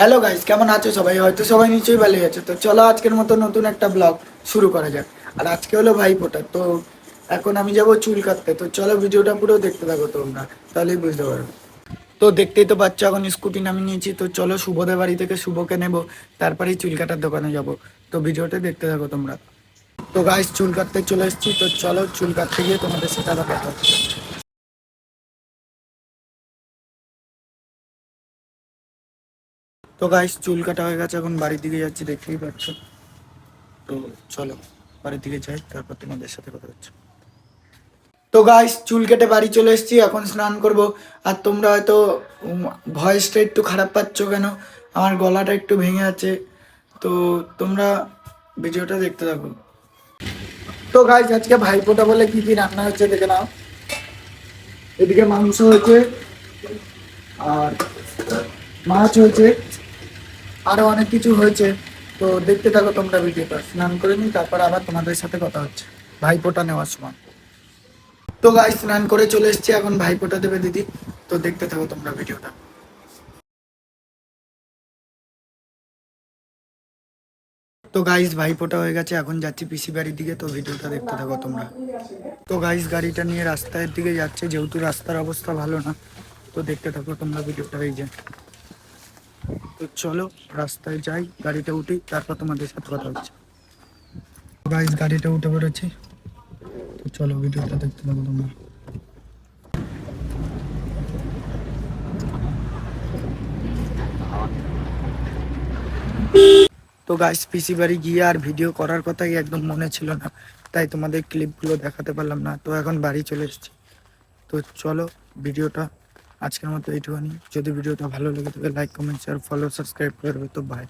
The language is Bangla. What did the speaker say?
হ্যালো গাইস, কেমন আছো সবাই? হয়তো সবাই নিশ্চয়ই ভালো আছে। তো চলো আজকের মতো নতুন একটা ব্লগ শুরু করা যাক। আর আজকে হলো ভাইফোঁটা। তো এখন আমি যাব চুল কাটতে। তো চলো ভিডিওটা পুরো দেখতে থাকো তোমরা, তাহলেই বুঝতে পারবে। তো দেখতেই তো পাচ্ছ, এখন স্কুটি নামিয়ে নিয়েছি। তো চলো শুভদের বাড়ি থেকে শুভকে নেবো, তারপরেই চুল কাটার দোকানে যাব। তো ভিডিওটা দেখতে থাকো তোমরা। তো গাইস, চুল কাটতে চলে এসেছি। তো চলো চুল কাটতে গিয়ে তোমাদের সাথে আবার কথা হচ্ছে। তো গাইস, চুল কাটা হয়ে গেছে, এখন বাড়ির দিকে যাচ্ছি, দেখতেই পাচ্ছ। তো চলো বাড়ির দিকে যাই, তারপর তোমাদের সাথে কথা হচ্ছে। তো গাইস, চুল কেটে বাড়ি চলে এসেছি, এখন স্নান করব। আর তোমরা হয়তো ভয়েসটা একটু খারাপ পাচ্ছ কেন, আমার গলাটা একটু ভেঙে আছে। তো তোমরা ভিডিওটা দেখতে থাকো। তো গাইস, আজকে ভাইফোঁটা বলে কি কি রান্না হচ্ছে দেখে নাও। এদিকে মাংস হয়েছে, আর মাছ হয়েছে, আরো অনেক কিছু হয়েছে। তো দেখতে থাকো তোমরা ভিডিওটা। স্নান করে নিই, তারপর আবার তোমাদের সাথে কথা হচ্ছে ভাইফোঁটা নেওয়ার সময়। তো গাইস, স্নান করে চলে এসেছি, এখন ভাইফোঁটা দেবে দিদি। তো দেখতে থাকো তোমরা ভিডিওটা। তো গাইস, ভাইফোঁটা হয়ে গেছে, এখন যাচ্ছি পিসি বাড়ির দিকে। তো ভিডিওটা দেখতে থাকো তোমরা। তো গাইস, গাড়িটা নিয়ে রাস্তার দিকে যাচ্ছে, যেহেতু রাস্তার অবস্থা ভালো না। তো দেখতে থাকো তোমরা ভিডিওটা। এই যে, তো চলো রাস্তায় যাই, গাড়িটা উঠি, তারপর তোমাদের সাথে কথা হচ্ছে। গাইস, গাড়িটা উঠে পড়েছি। তো চলো ভিডিওটা দেখতে থাকো তোমরা। তো গাইস, পিসি বাড়ি গিয়ে আর ভিডিও করার কথাই একদম মনে ছিল না, তাই তোমাদের ক্লিপগুলো দেখাতে পারলাম না। তো এখন বাড়ি চলে এসেছি। তো চলো ভিডিওটা আজকের মতো এইটুখানি। যদি ভিডিওটা ভালো লেগে থাকে, like, comment, share, follow, subscribe করবে। তো বাই।